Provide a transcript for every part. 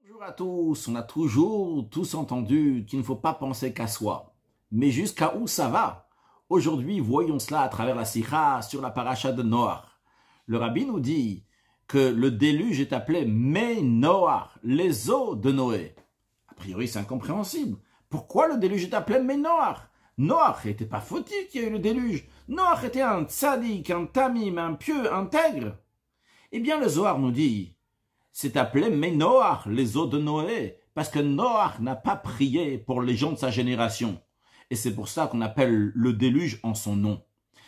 Bonjour à tous, on a toujours tous entendu qu'il ne faut pas penser qu'à soi. Mais jusqu'à où ça va? Aujourd'hui, voyons cela à travers la Sikha sur la paracha de Noach. Le rabbi nous dit que le déluge est appelé Noach, les eaux de Noé. A priori, c'est incompréhensible. Pourquoi le déluge est appelé Noach? Noach n'était pas fautif qu'il y ait eu le déluge. Noach était un tzaddik, un tamim, un pieux, intègre. Eh bien, le Zohar nous dit, c'est appelé Noach, les eaux de Noé, parce que Noach n'a pas prié pour les gens de sa génération. Et c'est pour ça qu'on appelle le déluge en son nom.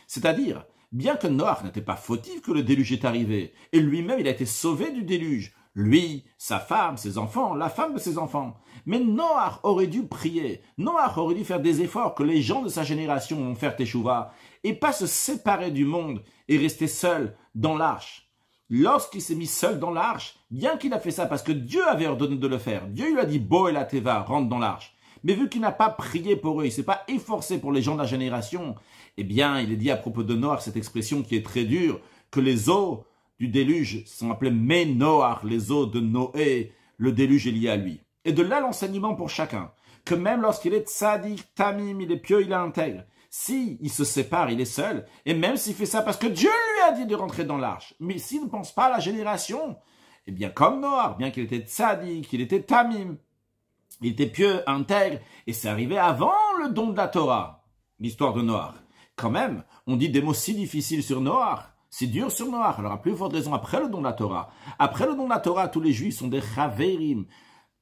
C'est-à-dire, bien que Noach n'était pas fautif que le déluge est arrivé, et lui-même il a été sauvé du déluge, lui, sa femme, ses enfants, la femme de ses enfants. Mais Noach aurait dû prier, Noach aurait dû faire des efforts que les gens de sa génération vont faire teshuva, et pas se séparer du monde et rester seul dans l'arche. Lorsqu'il s'est mis seul dans l'arche, bien qu'il a fait ça parce que Dieu avait ordonné de le faire, Dieu lui a dit « Bo et la teva, rentre dans l'arche ». Mais vu qu'il n'a pas prié pour eux, il ne s'est pas efforcé pour les gens de la génération, eh bien, il est dit à propos de Noach, cette expression qui est très dure, que les eaux du déluge sont appelées Noach, les eaux de Noé, le déluge est lié à lui. Et de là l'enseignement pour chacun, que même lorsqu'il est tzaddik, tamim, il est pieux, il est intègre, si il se sépare, il est seul, et même s'il fait ça parce que Dieu lui a dit de rentrer dans l'arche, mais s'il ne pense pas à la génération, eh bien comme Noach, bien qu'il était tzaddik, qu'il était tamim, il était pieux, intègre, et c'est arrivé avant le don de la Torah, l'histoire de Noach. Quand même, on dit des mots si difficiles sur Noach, c'est dur sur Noach, alors à plus forte raison après le don de la Torah. Après le don de la Torah, tous les juifs sont des chaverim,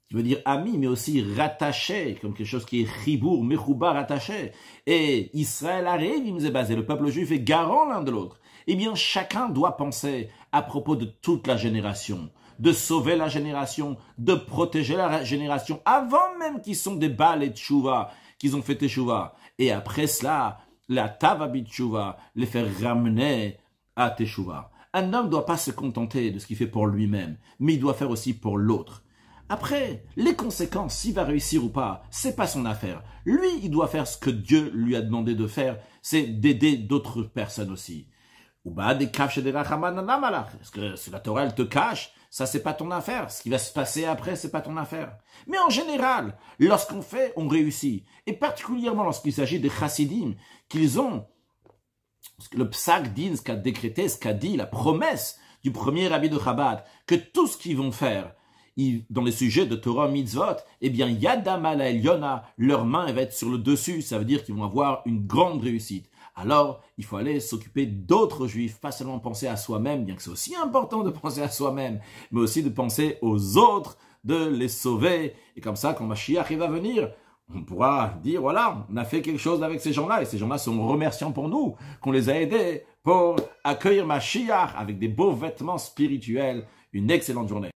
qui veut dire amis, mais aussi rattachés, comme quelque chose qui est chibour, mechouba, rattaché. Et Israël arrive, il nous est basé, le peuple juif est garant l'un de l'autre. Eh bien, chacun doit penser à propos de toute la génération, de sauver la génération, de protéger la génération, avant même qu'ils sont des Baal et Tchouva, qu'ils ont fait Teshuvah. Et après cela, la Tavabit Tchouva, les faire ramener à Teshuvah. Un homme ne doit pas se contenter de ce qu'il fait pour lui-même, mais il doit faire aussi pour l'autre. Après, les conséquences, s'il va réussir ou pas, c'est pas son affaire. Lui, il doit faire ce que Dieu lui a demandé de faire, c'est d'aider d'autres personnes aussi. Ou bah des caches des Est-ce que si la Torah elle te cache, ça c'est pas ton affaire. Ce qui va se passer après, c'est pas ton affaire. Mais en général, lorsqu'on fait, on réussit. Et particulièrement lorsqu'il s'agit des chassidim, qu'ils ont le psak din, ce qu'a décrété, ce qu'a dit, la promesse du premier rabbi de Chabad, que tout ce qu'ils vont faire, dans les sujets de Torah mitzvot, eh bien, Yadam ala Eliona, leur main va être sur le dessus, ça veut dire qu'ils vont avoir une grande réussite. Alors, il faut aller s'occuper d'autres juifs, pas seulement penser à soi-même, bien que c'est aussi important de penser à soi-même, mais aussi de penser aux autres, de les sauver. Et comme ça, quand Mashiach va venir, on pourra dire, voilà, on a fait quelque chose avec ces gens-là, et ces gens-là sont remerciants pour nous, qu'on les a aidés pour accueillir Mashiach avec des beaux vêtements spirituels. Une excellente journée.